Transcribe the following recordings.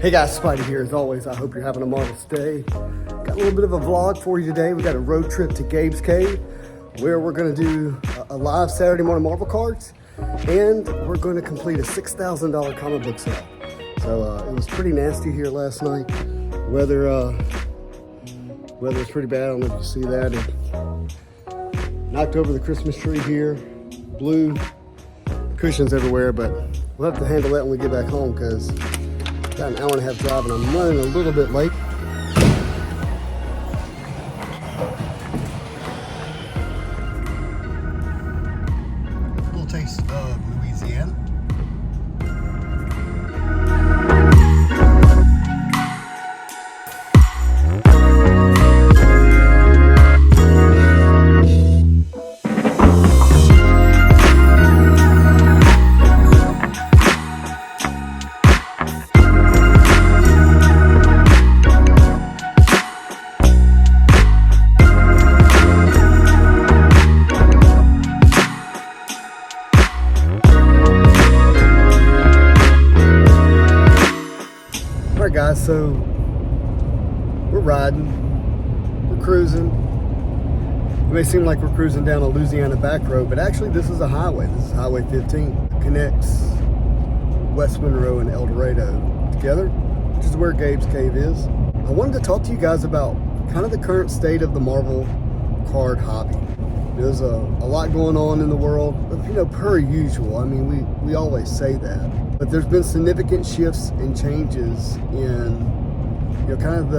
Hey guys, Spidey here as always. I hope you're having a marvelous day. Got a little bit of a vlog for you today. We got a road trip to Gabe's Cave where we're going to do a live Saturday morning Marvel cards, and we're going to complete a $6,000 comic book sale. So it was pretty nasty here last night. Weather was pretty bad. I don't know if you see that. It knocked over the Christmas tree here. Blew cushions everywhere, but we'll have to handle that when we get back home because got an hour and a half drive and I'm running a little bit late. A little taste of Louisiana. Alright guys, so we're riding, we're cruising. It may seem like we're cruising down a Louisiana back road, but actually this is a highway. This is Highway 15. It connects West Monroe and El Dorado together, which is where Gabe's Cave is. I wanted to talk to you guys about kind of the current state of the Marvel card hobby. There's a lot going on in the world, per usual. I mean, we always say that. But there's been significant shifts and changes in, kind of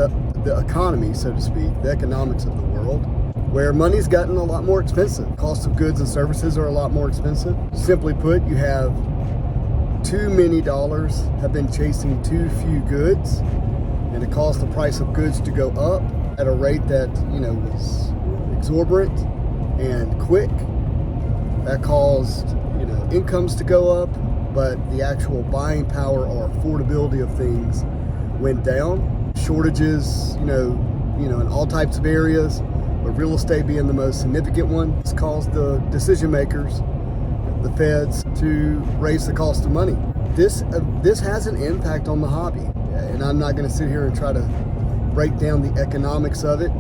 the economy, so to speak, the economics of the world, where money's gotten a lot more expensive. Cost of goods and services are a lot more expensive. Simply put, you have too many dollars have been chasing too few goods, and it caused the price of goods to go up at a rate that, was exorbitant and quick. That caused, incomes to go up, but the actual buying power or affordability of things went down. Shortages, in all types of areas, but real estate being the most significant one. It's caused the decision makers, the feds, to raise the cost of money. This has an impact on the hobby, and I'm not going to sit here and try to break down the economics of it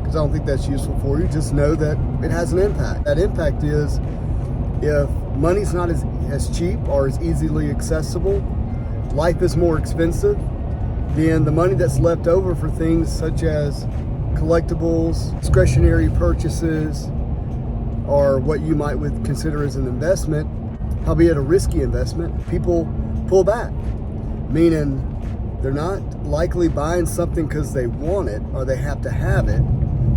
because I don't think that's useful for you. Just know that it has an impact. That impact is if money's not as cheap or as easily accessible, life is more expensive, then the money that's left over for things such as collectibles, discretionary purchases, or what you might would consider as an investment, albeit a risky investment, people pull back, meaning they're not likely buying something because they want it or they have to have it.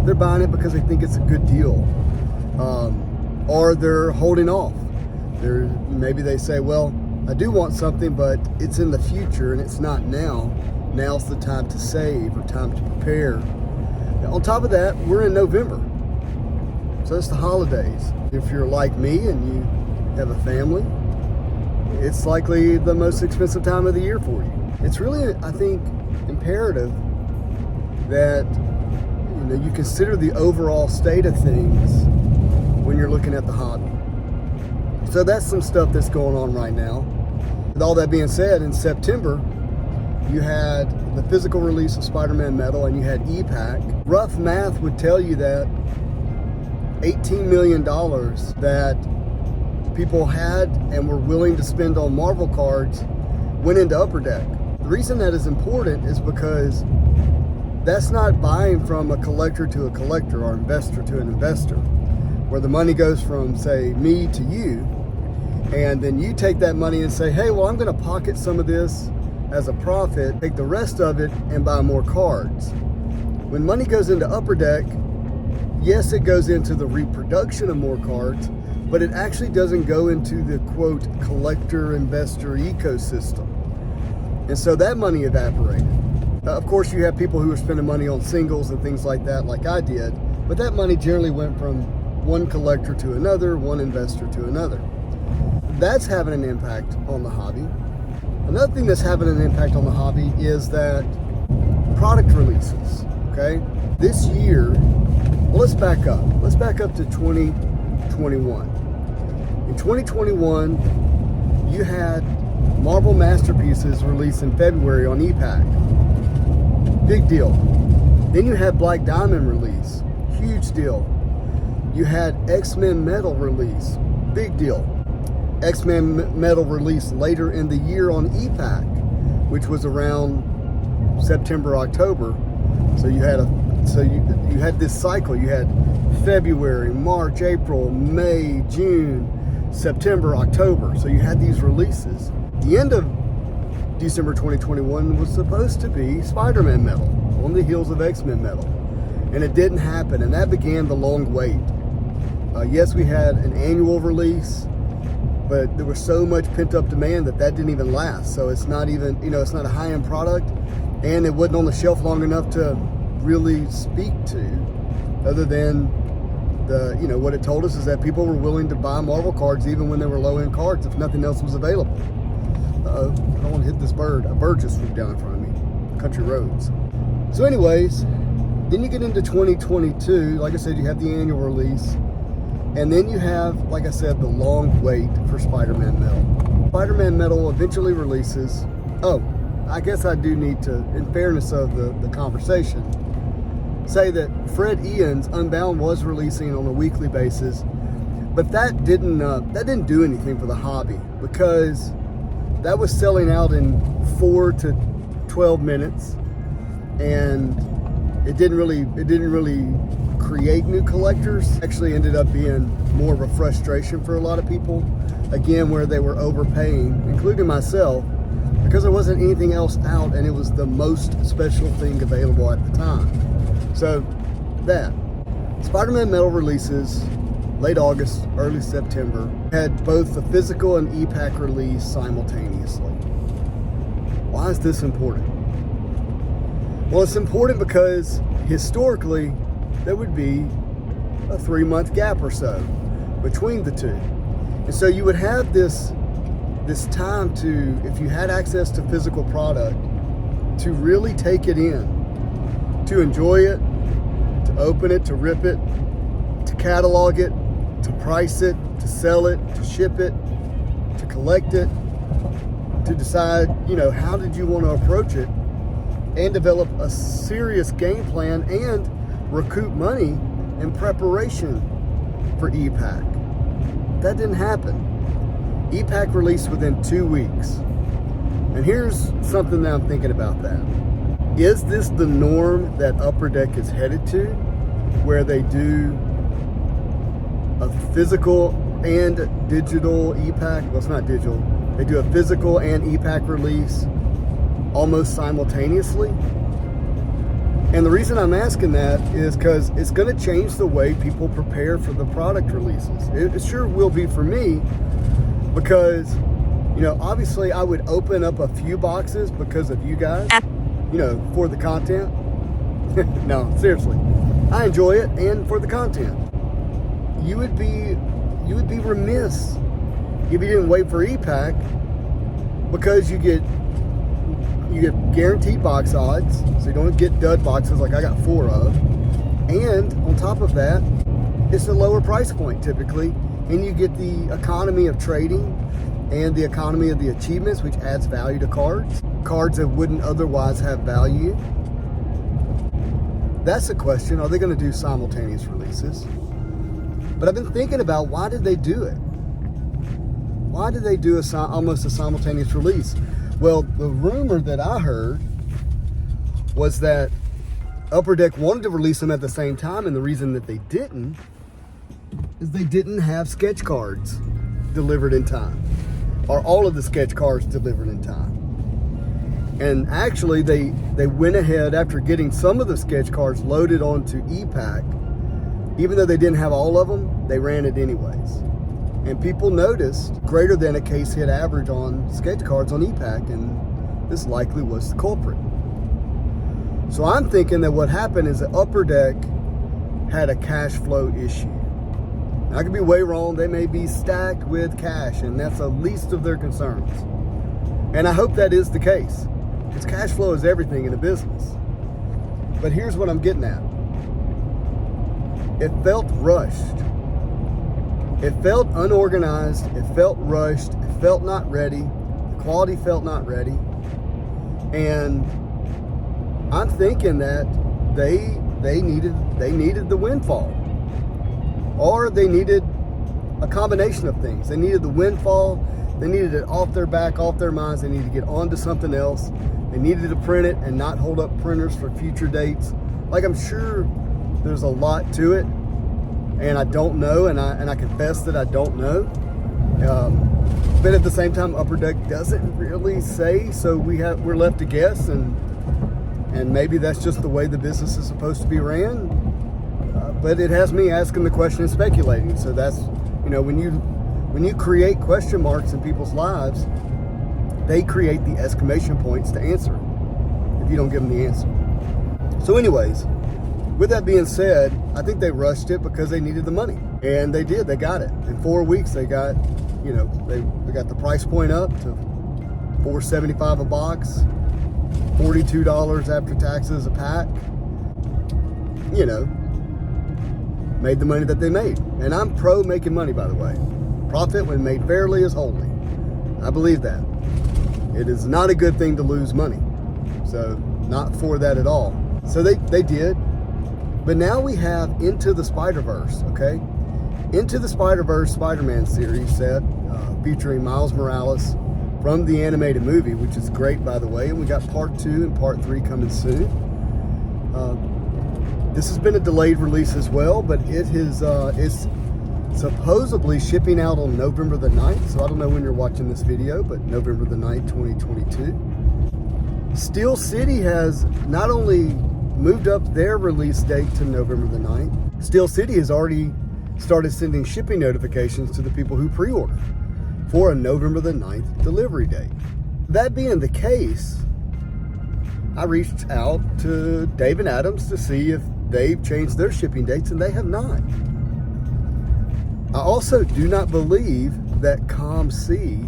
They're buying it because they think it's a good deal, or they're holding off. Maybe they say, well, I do want something, but it's in the future and it's not now. Now's the time to save or time to prepare. On top of that, we're in November, so it's the holidays. If you're like me and you have a family, it's likely the most expensive time of the year for you. It's really, I think, imperative that you consider the overall state of things when you're looking at the hobby. So that's some stuff that's going on right now. With all that being said, in September, you had the physical release of Spider-Man Metal and you had E-Pack. Rough math would tell you that $18 million that people had and were willing to spend on Marvel cards went into Upper Deck. The reason that is important is because that's not buying from a collector to a collector or investor to an investor, where the money goes from, say, me to you, and then you take that money and say, hey, well, I'm going to pocket some of this as a profit, take the rest of it and buy more cards. When money goes into Upper Deck, yes, it goes into the reproduction of more cards, but it actually doesn't go into the, quote, collector investor ecosystem. And so that money evaporated. Of course, you have people who are spending money on singles and things like that, like I did, but that money generally went from one collector to another, one investor to another. That's having an impact on the hobby. Another thing that's having an impact on the hobby is that product releases, okay? This year, well, let's back up. Let's back up to 2021. In 2021, you had Marvel Masterpieces released in February on e-Pack. Big deal. Then you had Black Diamond release. Huge deal. You had X-Men Metal release. Big deal. X-Men Metal release later in the year on e-Pack, which was around September, October. So you had this cycle. You had February, March, April, May, June, September, October. So you had these releases. The end of December 2021 was supposed to be Spider-Man Metal on the heels of X-Men Metal, and it didn't happen, and that began the long wait. Yes, we had an annual release, but there was so much pent-up demand that didn't even last. So it's not even, it's not a high-end product, and it wasn't on the shelf long enough to really speak to, other than what it told us is that people were willing to buy Marvel cards even when they were low-end cards if nothing else was available. I don't want to hit this bird. A bird just flew down in front of me. Country roads. So anyways, then you get into 2022. Like I said, you have the annual release. And then you have, like I said, the long wait for Spider-Man Metal. Spider-Man Metal eventually releases. Oh, I guess I do need to, in fairness of the conversation, say that Fred Ian's Unbound was releasing on a weekly basis, but that didn't do anything for the hobby, because that was selling out in 4 to 12 minutes, and it didn't really create new collectors. Actually ended up being more of a frustration for a lot of people, again, where they were overpaying, including myself, because there wasn't anything else out, and it was the most special thing available at the time. So that Spider-Man Metal releases late August, early September, had both the physical and e-Pack release simultaneously. Why is this important? Well, it's important because historically there would be a 3-month gap or so between the two. And so you would have this time to, if you had access to physical product, to really take it in, to enjoy it, to open it, to rip it, to catalog it, to price it, to sell it, to ship it, to collect it, to decide, how did you want to approach it, and develop a serious game plan and recoup money in preparation for e-Pack. That didn't happen. e-Pack released within 2 weeks. And here's something that I'm thinking about that. Is this the norm that Upper Deck is headed to, where they do a physical and digital e-Pack? Well, it's not digital. They do a physical and e-Pack release almost simultaneously. And the reason I'm asking that is because it's going to change the way people prepare for the product releases. It sure will be for me, because, obviously I would open up a few boxes because of you guys, for the content. No, seriously. I enjoy it, and for the content. You would be remiss if you didn't wait for e-Pack, because you get guaranteed box odds, so you don't get dud boxes like I got 4 of. And on top of that, it's a lower price point typically, and you get the economy of trading and the economy of the achievements, which adds value to cards that wouldn't otherwise have value. That's the question. Are they going to do simultaneous releases? But I've been thinking about, why did they do it? Why did they do almost a simultaneous release? Well, the rumor that I heard was that Upper Deck wanted to release them at the same time, and the reason that they didn't is they didn't have sketch cards delivered in time, or all of the sketch cards delivered in time. And actually, they went ahead, after getting some of the sketch cards loaded onto e-Pack, even though they didn't have all of them, they ran it anyways. And people noticed greater than a case hit average on sketch cards on e-Pack, and this likely was the culprit. So I'm thinking that what happened is that Upper Deck had a cash flow issue. Now, I could be way wrong. They may be stacked with cash, and that's the least of their concerns. And I hope that is the case, because cash flow is everything in a business. But here's what I'm getting at. It felt rushed. It felt unorganized. It felt rushed. It felt not ready. The quality felt not ready. And I'm thinking that they needed the windfall, or they needed a combination of things. They needed the windfall, they needed it off their back, off their minds, they needed to get on to something else. They needed to print it and not hold up printers for future dates. Like, I'm sure there's a lot to it, and I don't know, and I confess that I don't know. But at the same time, Upper Deck doesn't really say, so we're left to guess, and maybe that's just the way the business is supposed to be ran. But it has me asking the question and speculating. So that's, when you create question marks in people's lives, they create the exclamation points to answer if you don't give them the answer. So anyways, with that being said, I think they rushed it because they needed the money, and they did. They got it in 4 weeks. They got, they got the price point up to $4.75 a box, $42 after taxes a pack. Made the money that they made, and I'm pro making money, by the way. Profit when made fairly is holy. I believe that. It is not a good thing to lose money, so not for that at all. So they did. But now we have Into the Spider-Verse, okay? Into the Spider-Verse Spider-Man series set, featuring Miles Morales from the animated movie, which is great, by the way. And we got part 2 and part 3 coming soon. This has been a delayed release as well, but it is supposedly shipping out on November the 9th. So I don't know when you're watching this video, but November the 9th, 2022. Steel City has not only moved up their release date to November the 9th, Steel City has already started sending shipping notifications to the people who pre-order for a November the 9th delivery date. That being the case, I reached out to Dave and Adams to see if they've changed their shipping dates, and they have not. I also do not believe that ComC,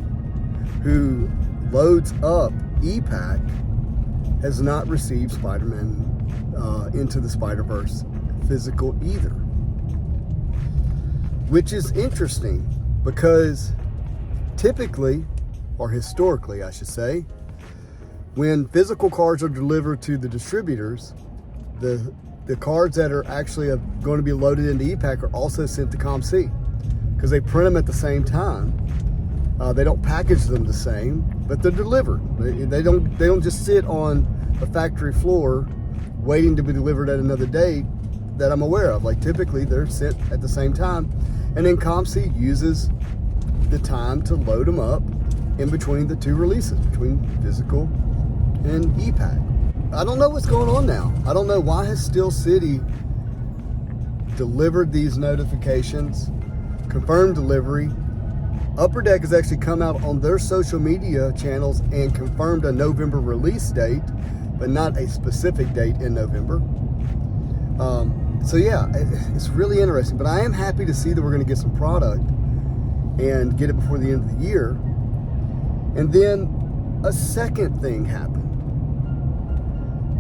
who loads up e-Pack, has not received Spider-Man Into the Spider-Verse physical either. Which is interesting, because typically, or historically I should say, when physical cards are delivered to the distributors, the cards that are actually going to be loaded into e-Pack are also sent to ComC, because they print them at the same time. They don't package them the same, but they're delivered. They don't just sit on a factory floor waiting to be delivered at another date that I'm aware of. Like, typically they're sent at the same time, and then ComC uses the time to load them up in between the two releases, between physical and e-Pack. I don't know what's going on now. I don't know why has Steel City delivered these notifications, confirmed delivery. Upper Deck has actually come out on their social media channels and confirmed a November release date, but not a specific date in November. So yeah, it's really interesting, but I am happy to see that we're going to get some product and get it before the end of the year. And then a second thing happened.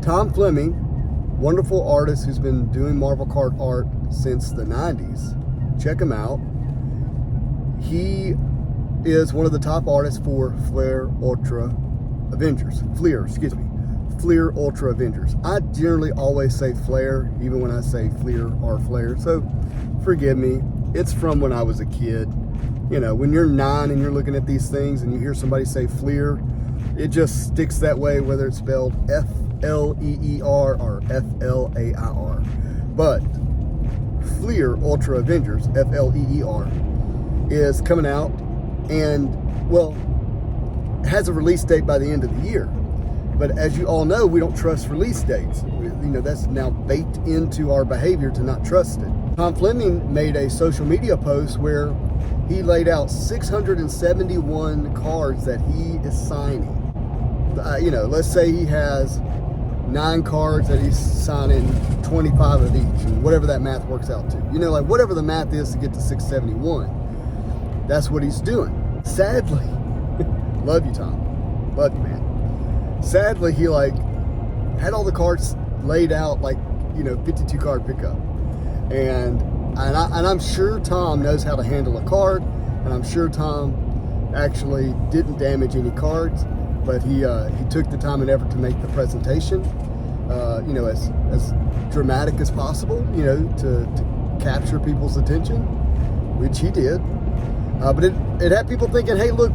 Tom Fleming, wonderful artist who's been doing Marvel card art since the 90s. Check him out. He is one of the top artists for Fleer Ultra Avengers. Fleer Ultra Avengers. I generally always say Flair, even when I say Fleer or Flair. So forgive me. It's from when I was a kid. When you're 9 and you're looking at these things and you hear somebody say Fleer, it just sticks that way, whether it's spelled F-L-E-E-R or F-L-A-I-R. But Fleer Ultra Avengers, F-L-E-E-R, is coming out, and, well, has a release date by the end of the year. But as you all know, we don't trust release dates. That's now baked into our behavior to not trust it. Tom Fleming made a social media post where he laid out 671 cards that he is signing. Let's say he has 9 cards that he's signing 25 of each, and whatever that math works out to. Whatever the math is to get to 671, that's what he's doing. Sadly, love you, Tom. Love you, man. Sadly, he had all the cards laid out 52 card pickup. And I'm sure Tom knows how to handle a card, and I'm sure Tom actually didn't damage any cards, but he took the time and effort to make the presentation, as dramatic as possible, to capture people's attention, which he did. But it had people thinking, hey, look,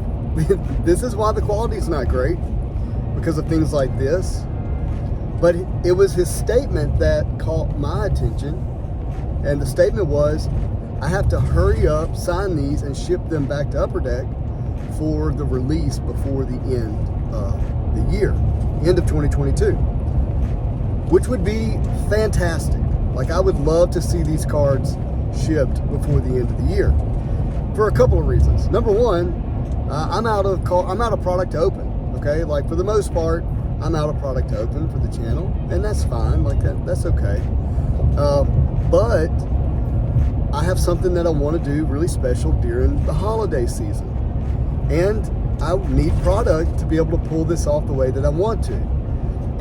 this is why the quality's not great, because of things like this. But it was his statement that caught my attention, and the statement was, I have to hurry up, sign these, and ship them back to Upper Deck for the release before the end of the year, end of 2022, which would be fantastic. Like, I would love to see these cards shipped before the end of the year for a couple of reasons. Number one, I'm out of product to open. Okay, like for the most part, I'm out of product to open for the channel, and that's fine. Like that's okay. But I have something that I want to do really special during the holiday season, and I need product to be able to pull this off the way that I want to.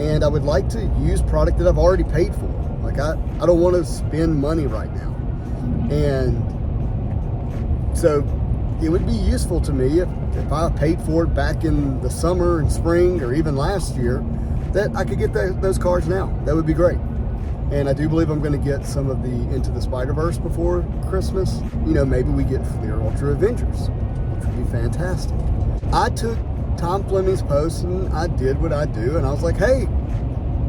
And I would like to use product that I've already paid for. Like I don't want to spend money right now, and so it would be useful to me if I paid for it back in the summer and spring or even last year, that I could get those cards now. That would be great. And I do believe I'm going to get some of the Into the Spider-Verse before Christmas. Maybe we get Fleer Ultra Avengers, which would be fantastic. I took Tom Fleming's post and I did what I do, and I was like, hey,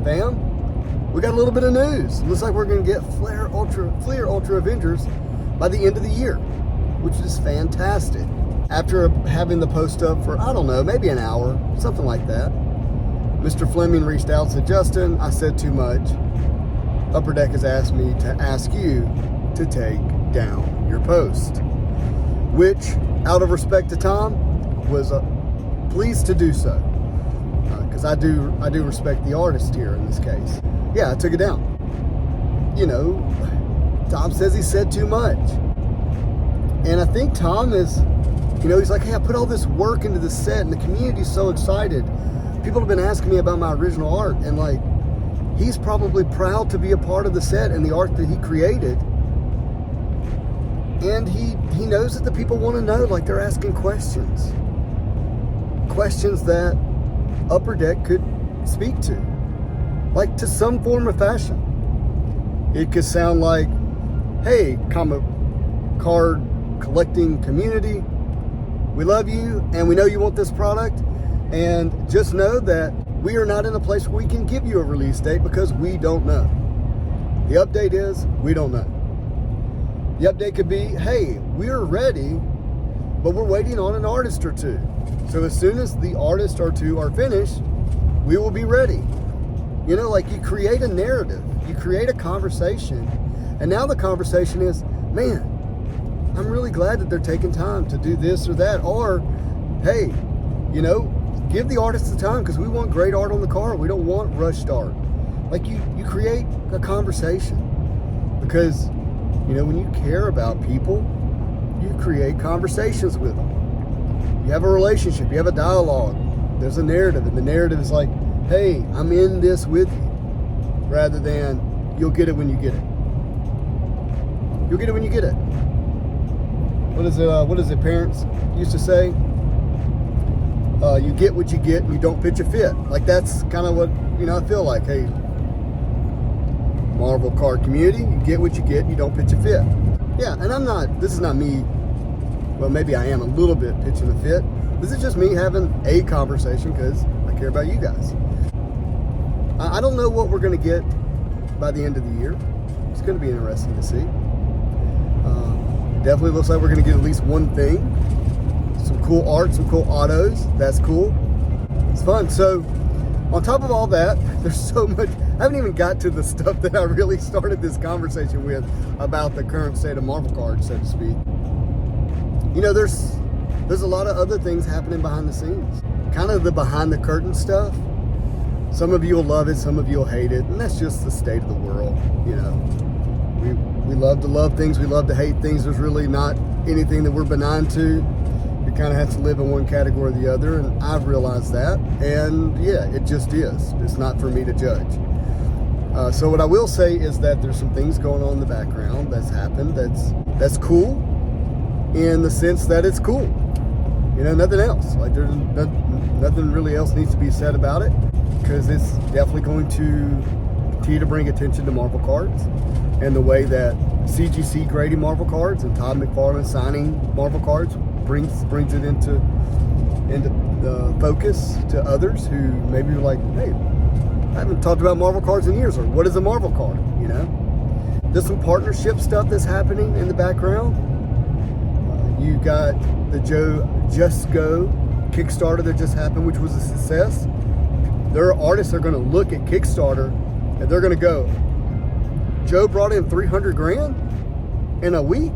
fam, we got a little bit of news. It looks like we're going to get Fleer Ultra Avengers by the end of the year, which is fantastic. After having the post up for, I don't know, maybe an hour, something like that, Mr. Fleming reached out and said, Justin, I said too much. Upper Deck has asked me to ask you to take down your post, which, out of respect to Tom, was pleased to do so, because I do respect the artist here in this case. Yeah, I took it down. Tom says he said too much. And I think Tom is, he's like, hey, I put all this work into the set and the community's so excited. People have been asking me about my original art, and like, he's probably proud to be a part of the set and the art that he created. And he knows that the people want to know, like they're asking questions. Questions that Upper Deck could speak to, like to some form of fashion. It could sound like, hey, comic card collecting community, we love you and we know you want this product, and just know that we are not in a place where we can give you a release date because we don't know. The update is, we don't know. The update could be, hey, we're ready, but we're waiting on an artist or two. So as soon as the artist or two are finished, we will be ready. Like, you create a narrative, you create a conversation, and now the conversation is, man, I'm really glad that they're taking time to do this or that. Or, hey, give the artist the time, because we want great art on the card. We don't want rushed art. Like, you create a conversation, because, when you care about people, you create conversations with them. You have a relationship, you have a dialogue, there's a narrative, and the narrative is like, hey, I'm in this with you, rather than you'll get it when you get it. You'll get it when you get it. What is it parents used to say? You get what you get and you don't pitch a fit. Like, that's kind of what, I feel like. Hey, Marvel card community, you get what you get and you don't pitch a fit. Yeah, and this is not me, well, maybe I am a little bit pitching a fit. This is just me having a conversation because I care about you guys. I don't know what we're going to get by the end of the year. It's going to be interesting to see. Definitely looks like we're going to get at least one thing. Some cool art, some cool autos. That's cool. It's fun. So, on top of all that, there's so much. I haven't even got to the stuff that I really started this conversation with about the current state of Marvel cards, so to speak. There's a lot of other things happening behind the scenes. Kind of the behind the curtain stuff. Some of you will love it, some of you will hate it, and that's just the state of the world, We love to love things, we love to hate things. There's really not anything that we're benign to. You kind of have to live in one category or the other, and I've realized that. And yeah, it just is. It's not for me to judge. So what I will say is that there's some things going on in the background that's happened that's cool, in the sense that it's cool. You know, nothing else. Like there's nothing really else needs to be said about it, because it's definitely going to continue to bring attention to Marvel cards, and the way that CGC grading Marvel cards and Todd McFarlane signing Marvel cards brings it into the focus to others who maybe are like, hey, I haven't talked about Marvel cards in years, or what is a Marvel card, you know? There's some partnership stuff that's happening in the background. You got the Just Go Kickstarter that just happened, which was a success. There are artists that are going to look at Kickstarter and they're going to go, Joe brought in 300 grand in a week?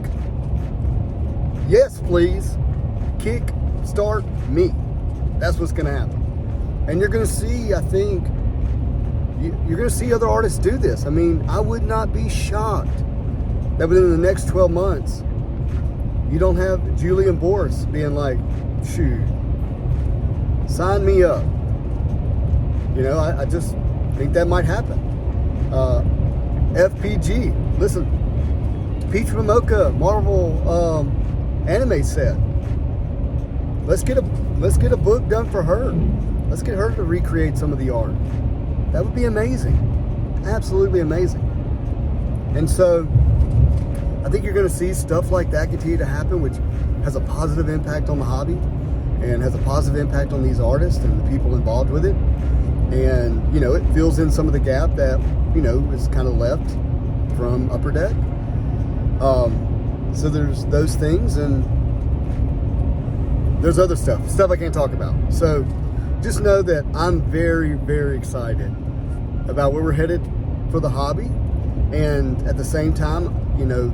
Yes, please. Kickstart me. That's what's going to happen. And you're going to see, I think, you're going to see other artists do this. I mean, I would not be shocked that within the next 12 months, you don't have Julie and Boris being like, shoot, sign me up. You know, I just think that might happen. FPG, listen, Peach Momoka Marvel anime set. Let's get a book done for her. Let's get her to recreate some of the art. That would be amazing. Absolutely amazing. And so I think you're going to see stuff like that continue to happen, which has a positive impact on the hobby and has a positive impact on these artists and the people involved with it. And, you know, it fills in some of the gap that, you know, is kind of left from Upper Deck. So there's those things, and there's other stuff I can't talk about. So just know that I'm very, very excited about where we're headed for the hobby. And at the same time, you know,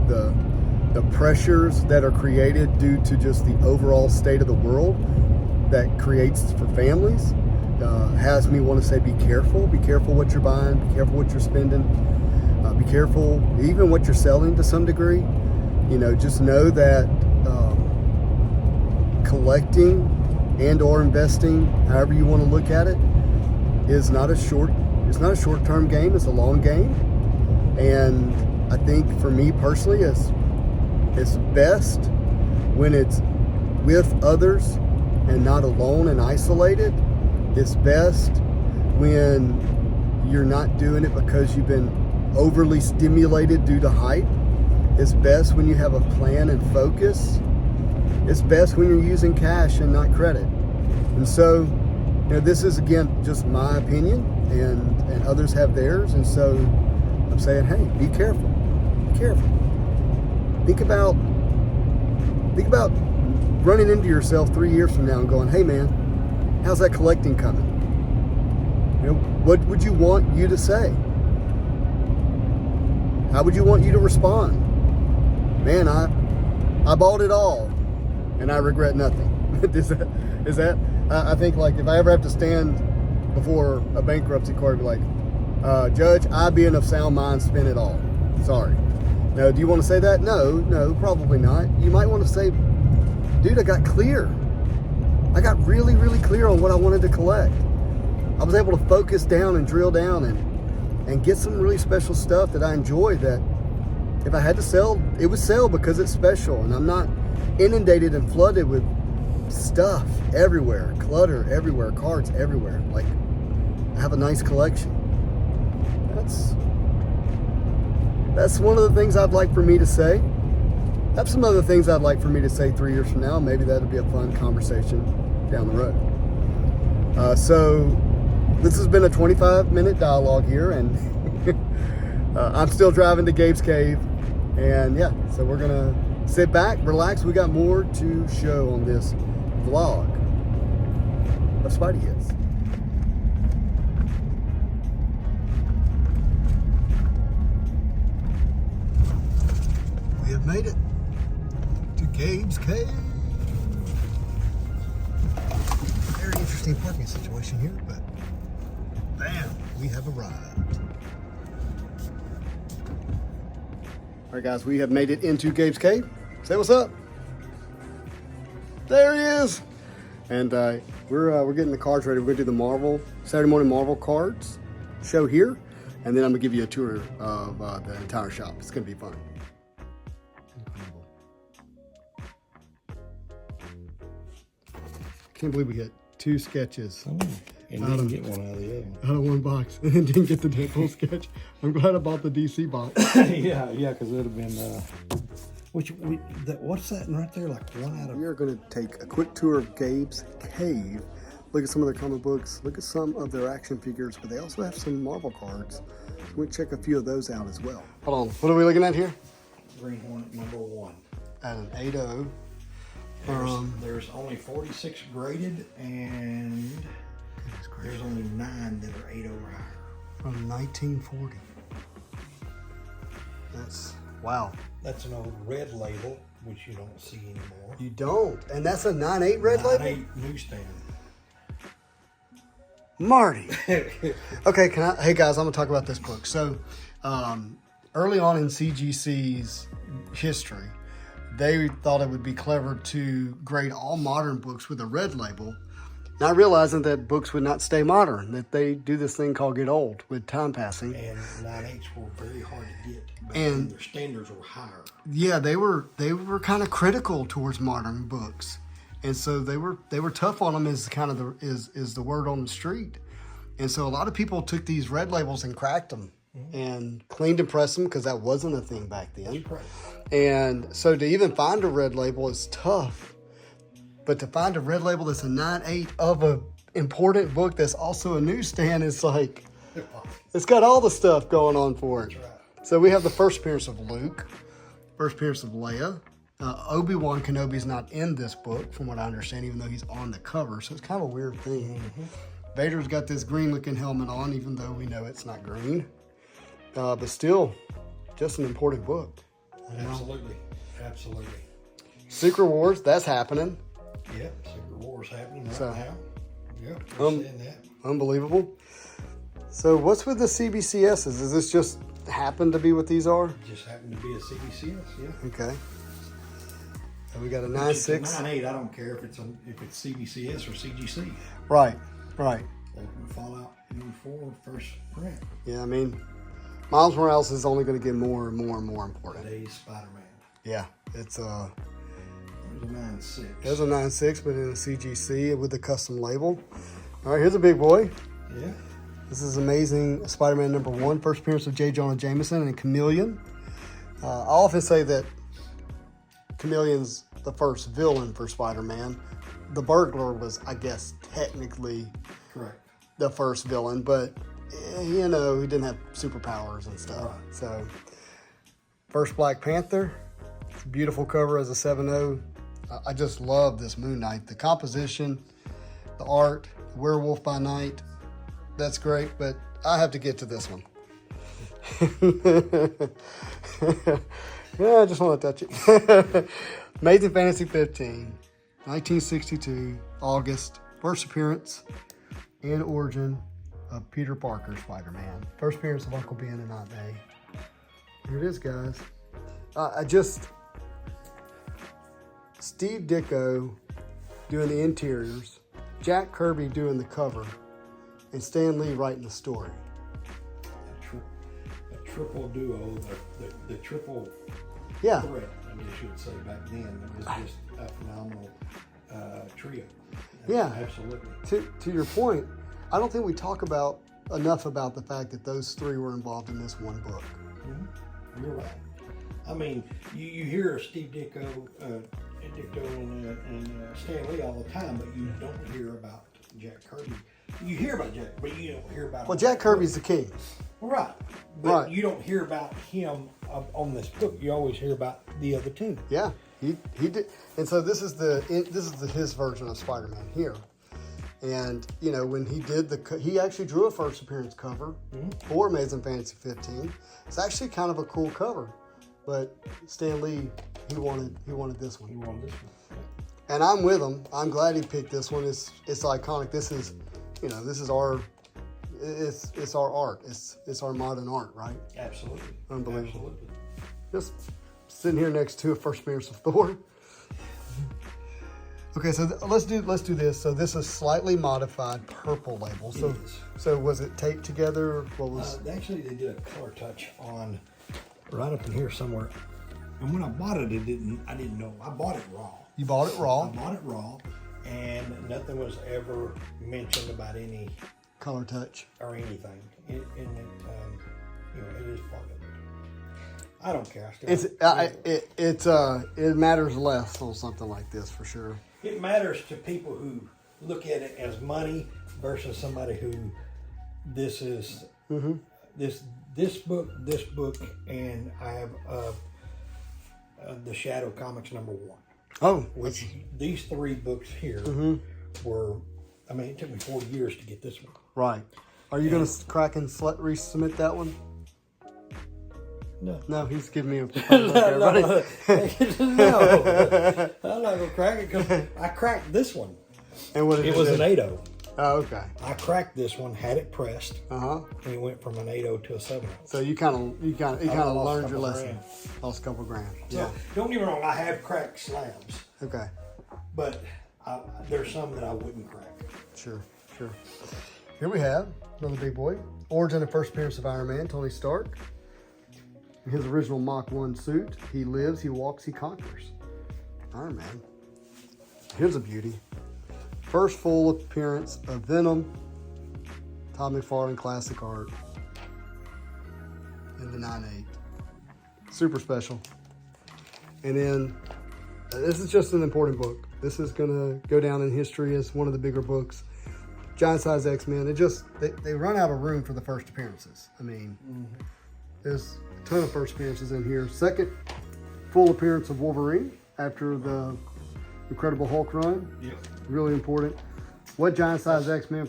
the pressures that are created due to just the overall state of the world that creates for families has me want to say, be careful what you're buying, be careful what you're spending, be careful even what you're selling to some degree. You know, just know that collecting and or investing, however you want to look at it, is not a short-term game, it's a long game. And I think for me personally, it's best when it's with others and not alone and isolated. It's best when you're not doing it because you've been overly stimulated due to hype. It's best when you have a plan and focus. It's best when you're using cash and not credit. And so, you know, this is, again, just my opinion, and others have theirs. And so I'm saying, hey, be careful. Be careful. Think about running into yourself 3 years from now and going, hey man, how's that collecting coming? You know, what would you want you to say? How would you want you to respond? Man, I bought it all and I regret nothing. is that I think, like, if I ever have to stand before a bankruptcy court, I'd be like, Judge, I being of sound mind spent it all. Sorry. Now, do you want to say that? No, probably not. You might want to say, dude, I got clear. I got really, really clear on what I wanted to collect. I was able to focus down and drill down and get some really special stuff that I enjoy, that if I had to sell, it would sell because it's special, and I'm not inundated and flooded with stuff everywhere, clutter everywhere, cards everywhere. Like, I have a nice collection. That's one of the things I'd like for me to say. I have some other things I'd like for me to say 3 years from now. Maybe that'll be a fun conversation down the road. So this has been a 25-minute dialogue here, and I'm still driving to Gabe's Cave. And yeah, so we're gonna sit back, relax. We got more to show on this vlog of Spidey Hits. We have made it to Gabe's Cave. Very interesting parking situation here, but bam, we have arrived. All right, guys, we have made it into Gabe's Cave. Say what's up. There he is. And we're getting the cards ready. We're gonna do the Saturday morning Marvel cards show here, and then I'm gonna give you a tour of the entire shop. It's gonna be fun. Can't believe we got 2 sketches. Oh, and didn't get one out of the other one. Out of one box, and then didn't get the Deadpool sketch. I'm glad I bought the DC box. yeah, because it would have been. What's that right there? Like one out of. We are going to take a quick tour of Gabe's cave. Look at some of their comic books. Look at some of their action figures, but they also have some Marvel cards. So we'll check a few of those out as well. Hold on. What are we looking at here? Green Hornet #1. At an 8.0. There's only 46 graded, and there's only 9 that are 8.0 or higher. From 1940. That's, wow. That's an old red label, which you don't see anymore. You don't? And that's a 9.8 red label? 9.8 newsstand. Marty. Okay, hey guys, I'm gonna talk about this book. So, early on in CGC's history, they thought it would be clever to grade all modern books with a red label, not realizing that books would not stay modern, that they do this thing called get old with time passing. And 9.8s were very hard to get, but and their standards were higher. Yeah, they were kind of critical towards modern books. And so they were tough on them is kind of is the word on the street. And so a lot of people took these red labels and cracked them and cleaned and pressed them because that wasn't a thing back then. That's right. And so to even find a red label is tough. But to find a red label that's a 9.8 of a important book that's also a newsstand is like, it's got all the stuff going on for it. That's right. So we have the first appearance of Luke, first appearance of Leia. Obi-Wan Kenobi's not in this book, from what I understand, even though he's on the cover. So it's kind of a weird thing. Vader's got this green-looking helmet on, even though we know it's not green. But still, just an important book. Absolutely. Absolutely. Secret Wars, that's happening. Yep, Secret Wars happening right So, now. Yep, we're seeing that. Unbelievable. So what's with the CBCSs? Does this just happen to be what these are? It just happened to be a CBCS, yeah. Okay. And we got a 9.6. 9.8, I don't care if it's CBCS or CGC. Right. Fallout 4 first print. Yeah, I mean, Miles Morales is only going to get more and more and more important. Today's Spider-Man. Yeah, it's There's a 9.6. There's a 9.6, but in a CGC with a custom label. All right, here's a big boy. Yeah. This is Amazing Spider-Man #1, first appearance of J. Jonah Jameson and Chameleon. I often say that Chameleon's the first villain for Spider-Man. The burglar was, I guess, technically Correct. the first villain, but you know, he didn't have superpowers and stuff. Right. So, first Black Panther. It's a beautiful cover as a 7.0. I just love this Moon Knight. The composition, the art, Werewolf by Night. That's great, but I have to get to this one. Yeah, I just want to touch it. Amazing Fantasy 15, 1962, August. First appearance and origin of Peter Parker, Spider-Man. First appearance of Uncle Ben and Aunt May. Here it is, guys. Steve Ditko doing the interiors, Jack Kirby doing the cover, and Stan Lee writing the story. A triple duo, the triple Yeah. threat, I guess you would say back then. It was just a phenomenal trio. Yeah. Absolutely. To your point, I don't think we talk enough about the fact that those three were involved in this one book. Mm-hmm. You're right. I mean, you hear Steve Ditko and Stan Lee all the time, but you don't hear about Jack Kirby. You hear about Jack, but you don't hear about. Well, Jack Kirby's the king. Right. But you don't hear about him on this book. You always hear about the other two. Yeah, he did. And so this is his version of Spider-Man here. And you know, when he did he actually drew a first appearance cover for Amazing Fantasy 15. It's actually kind of a cool cover, but Stan Lee he wanted this one. He wanted this one. And I'm with him. I'm glad he picked this one. It's iconic. This is, you know, this is our. It's our art. It's our modern art, right? Absolutely. Unbelievable. Absolutely. Just sitting here next to a first appearance of Thor. Okay, so let's do this. So this is slightly modified purple label. So was it taped together? What was? Actually, they did a color touch on right up in here somewhere. And when I bought it, I didn't know. I bought it raw. You bought it raw. I bought it raw, and nothing was ever mentioned about any Color touch. or anything. You know, it is part of it. I don't care. It matters less on something like this for sure. It matters to people who look at it as money versus somebody who this is this book, and I have the Shadow Comics #1. Oh, which these 3 books here were. I mean, it took me 40 years to get this one. right. Are you going to crack and resubmit that one? No. No, he's giving me a No, I'm not gonna crack it because I cracked this one. And what It was an 8.0. Oh, okay. I cracked this one, had it pressed, And it went from an 8.0 to a 7.0. So you kind of lost learned a your couple lesson. grand. Lost a couple grand. So, Yeah. don't get me wrong, I have cracked slabs, Okay. but there's some that I wouldn't crack. Sure. Here we have another big boy. Origin and first appearance of Iron Man, Tony Stark. In his original Mach 1 suit, he lives, he walks, he conquers. Iron Man. Here's a beauty. First full appearance of Venom, Todd McFarlane classic art in the 9.8. Super special. And then, this is just an important book. This is going to go down in history as one of the bigger books. Giant Size X-Men. They run out of room for the first appearances. I mean, there's a ton of first appearances in here. Second full appearance of Wolverine after the Incredible Hulk run. Yep. Really important. What Giant Size X-Men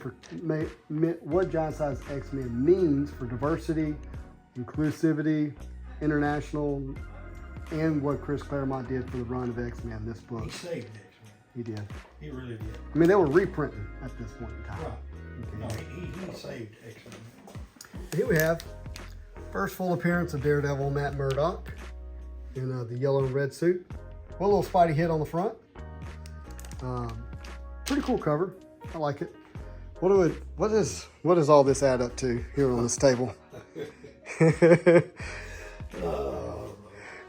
means for diversity, inclusivity, international, and what Chris Claremont did for the run of X-Men. This book. He saved X-Men. He did. He really did. I mean, they were reprinting at this point in time. Right. Okay. No, he saved X-Men. Here we have first full appearance of Daredevil Matt Murdock in the yellow and red suit. One little Spidey hit on the front. Pretty cool cover. I like it. What does all this add up to here on this table?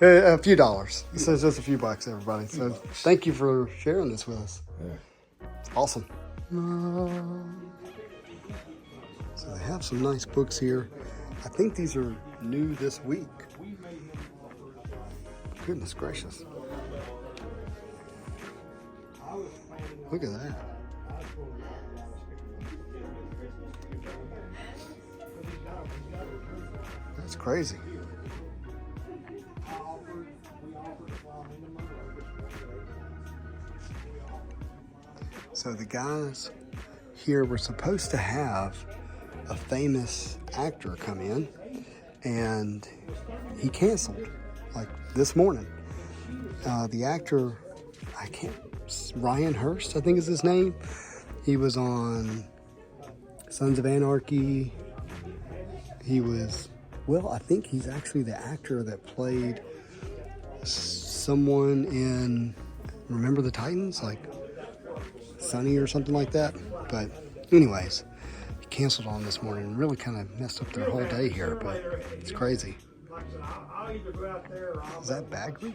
A few dollars. So it's just a few bucks, everybody. So thank you for sharing this with us. Awesome. So they have some nice books here. I think these are new this week. Goodness gracious. Look at that. That's crazy. So the guys here were supposed to have a famous actor come in, and he canceled, like this morning. The actor, Ryan Hurst, I think is his name. He was on Sons of Anarchy. I think he's actually the actor that played someone in Remember the Titans, like Sonny or something like that. But anyways, he canceled on this morning and really kind of messed up their whole day here, but it's crazy. Is that Bagley?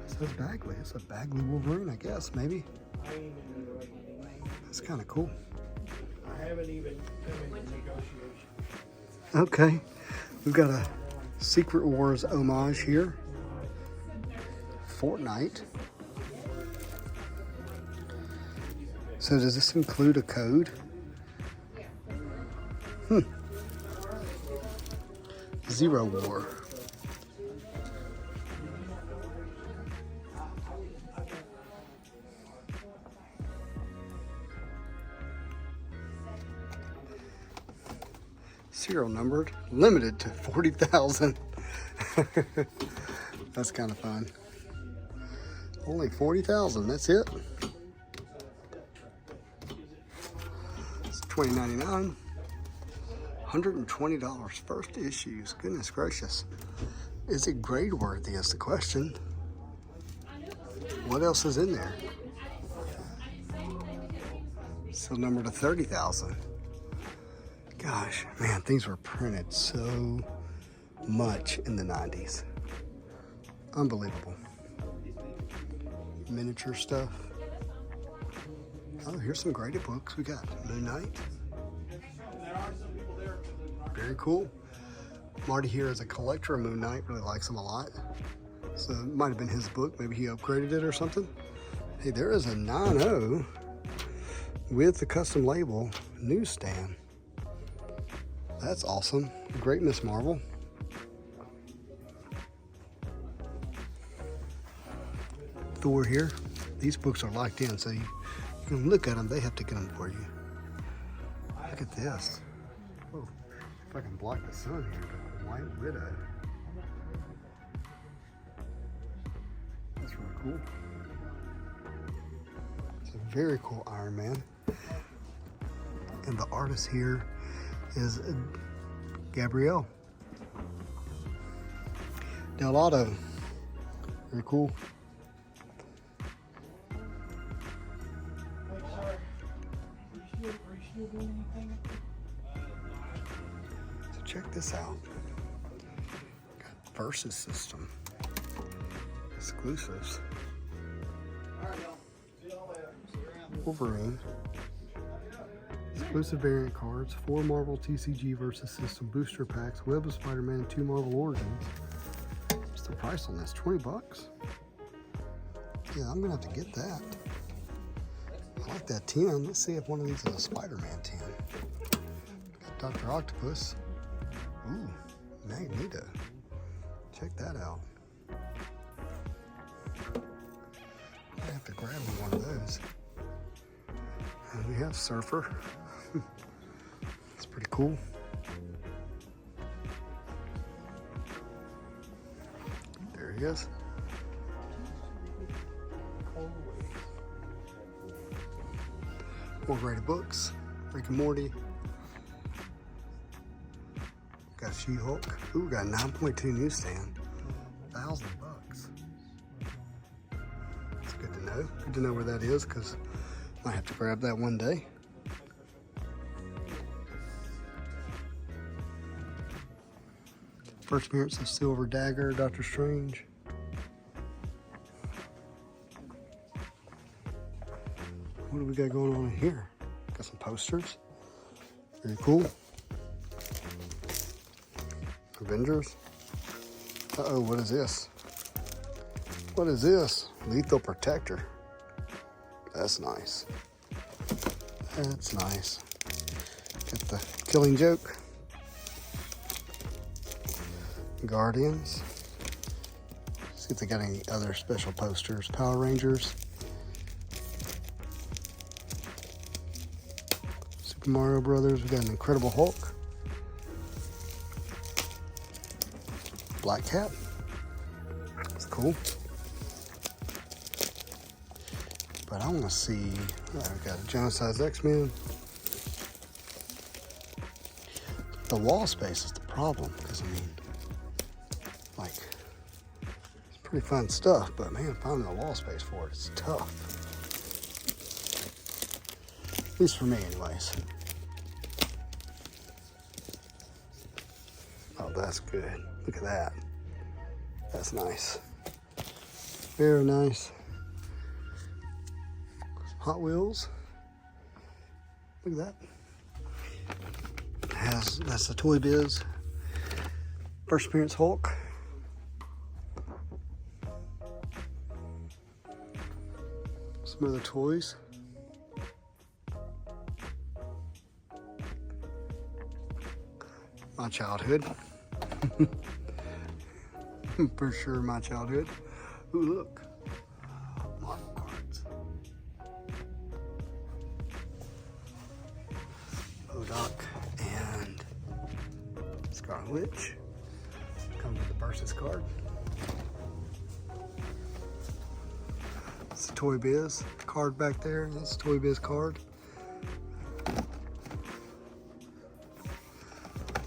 It says Bagley. It's a Bagley Wolverine, I guess, maybe. That's kind of cool. I haven't even come into negotiation. Okay, we've got a Secret Wars homage here. Fortnite. So does this include a code? Zero War. Serial numbered, limited to 40,000. That's kind of fun. Only 40,000, that's it. It's $20.99. $120 first issues. Goodness gracious. Is it grade worthy is the question. What else is in there? Still numbered to 30,000. Gosh, man, things were printed so much in the 90s. Unbelievable. Miniature stuff. Oh, here's some graded books. We got Moon Knight. Very cool. Marty here is a collector of Moon Knight, really likes him a lot. So it might have been his book. Maybe he upgraded it or something. Hey, there is a 9.0 with the custom label newsstand. That's awesome. Great Miss Marvel. Thor here. These books are locked in, so you can look at them. They have to get them for you. Look at this. Oh, if I can block the sun here, but White Widow. That's really cool. It's a very cool Iron Man. And the artist here is Gabrielle. Del Auto. Very cool. So check this out. Got Versus System. Exclusives. Wolverine. Exclusive variant cards, 4 Marvel TCG Versus System booster packs, Web of Spider-Man, 2 Marvel Origins. What's the price on this? 20 bucks? Yeah, I'm gonna have to get that. I like that 10. Let's see if one of these is a Spider-Man 10. Got Dr. Octopus. Ooh, Magneto. Check that out. I have to grab one of those. And we have Surfer. It's pretty cool. There he is. More graded books. Rick and Morty. Got She-Hulk. Ooh, we got a 9.2 newsstand. $1,000 bucks. It's good to know. Good to know where that is, because I might have to grab that one day. First appearance of Silver Dagger, Doctor Strange. What do we got going on in here? Got some posters. Very cool. Avengers. Uh-oh, what is this? What is this? Lethal Protector. That's nice. That's nice. Get the Killing Joke. Guardians. See if they got any other special posters. Power Rangers. Super Mario Brothers. We got an Incredible Hulk. Black Cat. That's cool. But I want to see. I've got a Genocide's X-Men. The wall space is the problem, because I mean, like, it's pretty fun stuff, but man, finding the wall space for it is tough. At least for me, anyways. Oh, that's good. Look at that. That's nice. Very nice. Hot Wheels. Look at that. That's the Toy Biz. First appearance Hulk. Some other toys. My childhood. For sure, my childhood. Ooh, look. Marvel cards. Modok and Scarlet Witch. Comes with the Versus card. It's the Toy Biz card back there. That's the Toy Biz card.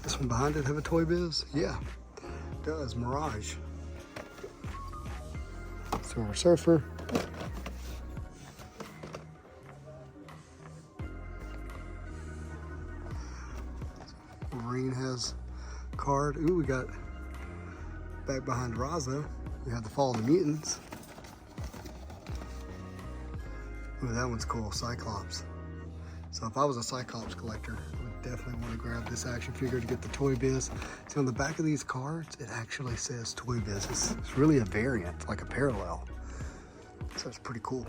This one behind it have a Toy Biz? Yeah, it does. Mirage. Silver Surfer. Wolverine has card. Ooh, we got back behind Raza. We have the Fall of the Mutants. Ooh, that one's cool, Cyclops. So if I was a Cyclops collector, I would definitely want to grab this action figure to get the Toy Biz. See, on the back of these cards, it actually says Toy Biz. It's really a variant, like a parallel. So it's pretty cool.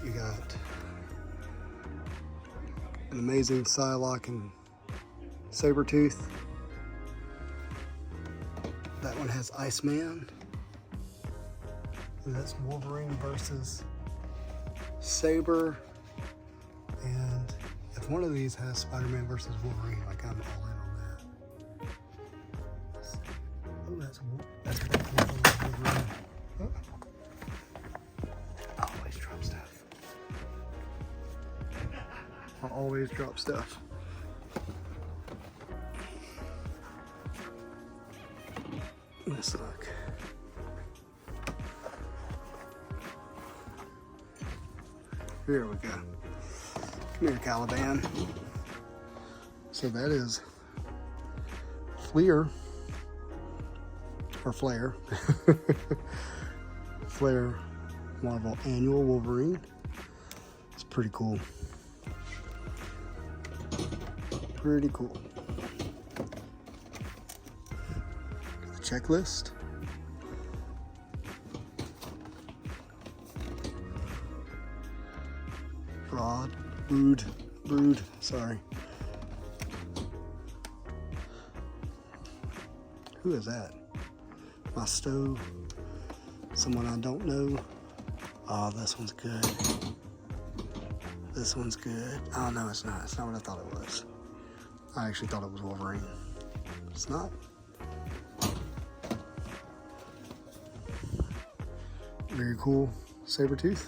You got an amazing Psylocke and Sabretooth. That one has Iceman. And that's Wolverine versus Saber. And if one of these has Spider-Man versus Wolverine, like I'm all in on that. Oh, that's pretty cool. Wolverine. Oh. I always drop stuff. I always drop stuff. Let's look. Here we go. Come here, Caliban. So that is Flair, or Flair. Flair Marvel Annual Wolverine. It's pretty cool. Pretty cool. The checklist. Brood, sorry. Who is that? My stove. Someone I don't know. Oh, this one's good. This one's good. Oh, no, it's not. It's not what I thought it was. I actually thought it was Wolverine. It's not. Very cool. Sabretooth.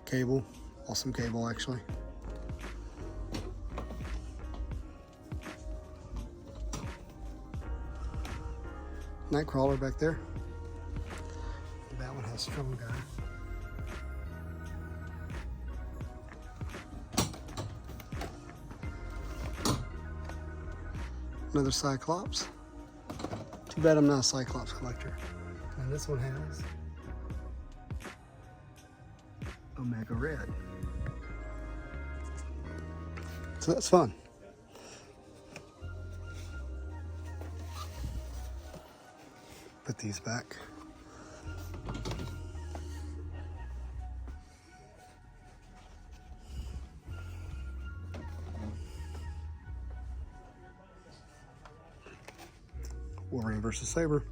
Cable. Awesome Cable, actually. Nightcrawler back there. That one has Strong Guy. Another Cyclops. Too bad I'm not a Cyclops collector. And this one has Omega Red. So that's fun. Put these back. Wolverine versus Saber.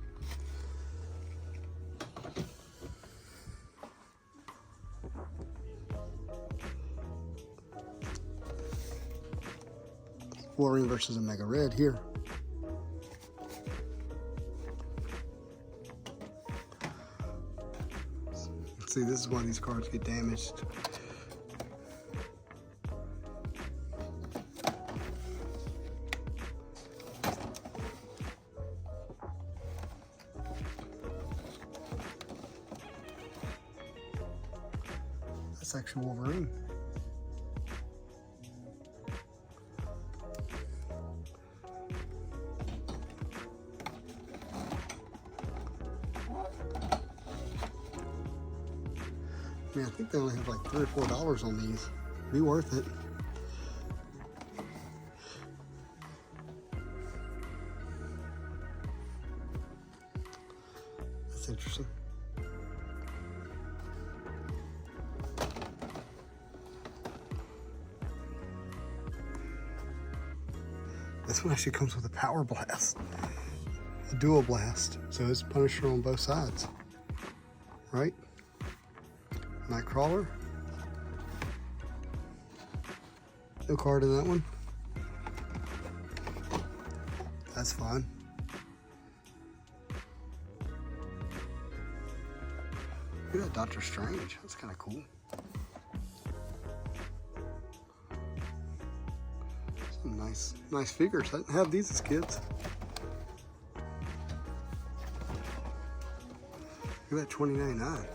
Wolverine versus Omega Red here. See, this is why these cards get damaged. That's actually Wolverine. Man, I think they only have like $3 or $4 on these. Be worth it. That's interesting. This one actually comes with a power blast. A dual blast. So it's Punisher on both sides. Right? Nightcrawler. No card in that one. That's fine. Look at that Doctor Strange. That's kind of cool. Some nice figures. I didn't have these as kids. Look at that $20.99.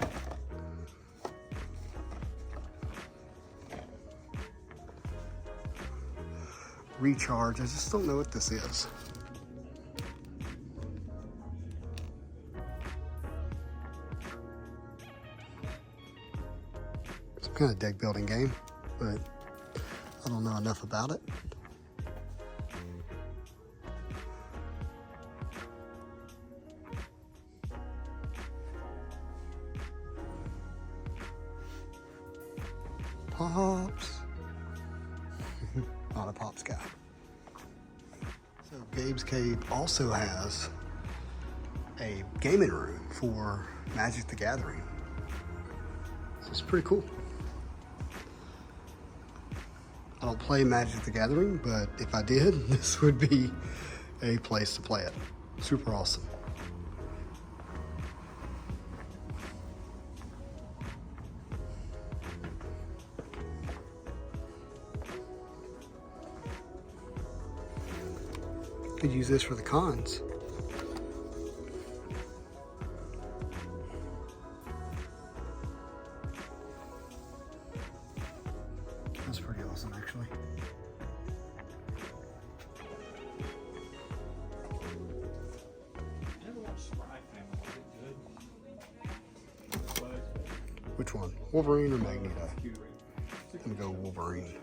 Recharge. I just don't know what this is. kind of deck building game, but I don't know enough about it. Pops. Not a Pops guy. So Gabe's Cave also has a gaming room for Magic the Gathering. So it's pretty cool. I don't play Magic the Gathering, but if I did, this would be a place to play it. Super awesome. Could use this for the cons. That's pretty awesome, actually. Which one? Wolverine or Magneto? I'm gonna go Wolverine.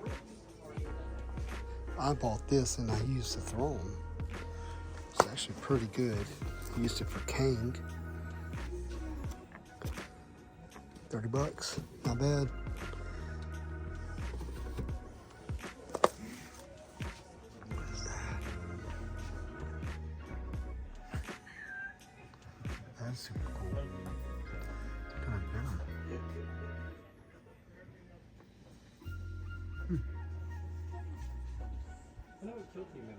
I bought this and I used the throne. It's actually pretty good. I used it for Kang. $30, not bad. What is that? That's super cool. Kind of venom. I know it killed you, man.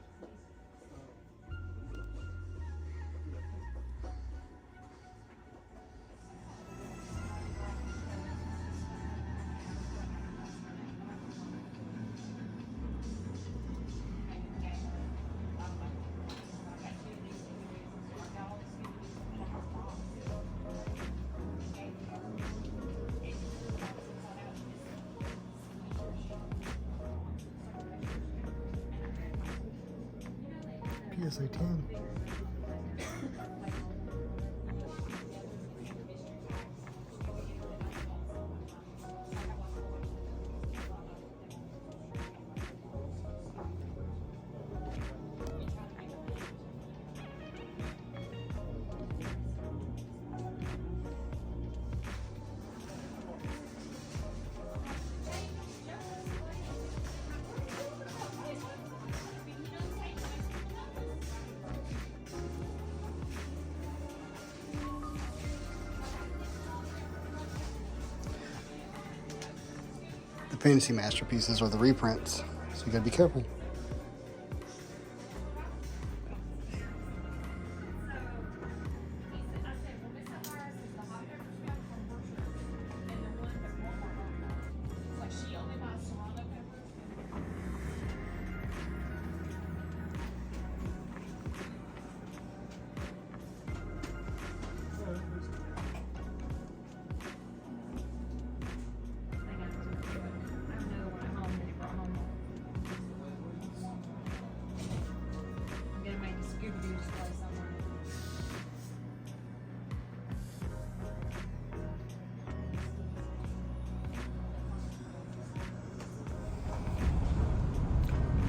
PSA 10. The fantasy masterpieces are the reprints, so you gotta be careful.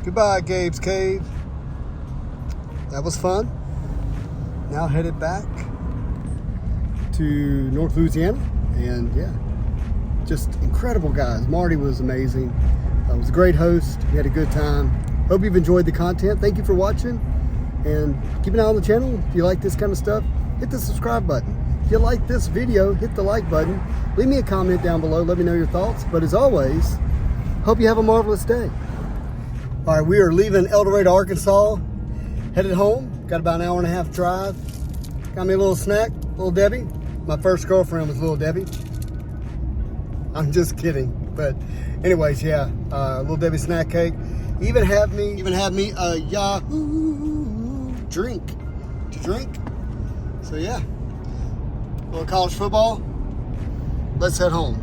Goodbye, Gabe's Cave. That was fun. Now headed back to North Louisiana, and yeah, just incredible guys. Marty was amazing. Was a great host. We had a good time. Hope you've enjoyed the content. Thank you for watching, and keep an eye on the channel. If you like this kind of stuff, hit the subscribe button. If you like this video, hit the like button. Leave me a comment down below. Let me know your thoughts. But as always, hope you have a marvelous day. All right, we are leaving El Dorado, Arkansas, headed home. Got about an hour and a half drive. Got me a little snack, Little Debbie. My first girlfriend was Little Debbie. I'm just kidding, but anyways, yeah, Little Debbie snack cake. Even had me a Yahoo drink to drink. So yeah, a little college football. Let's head home.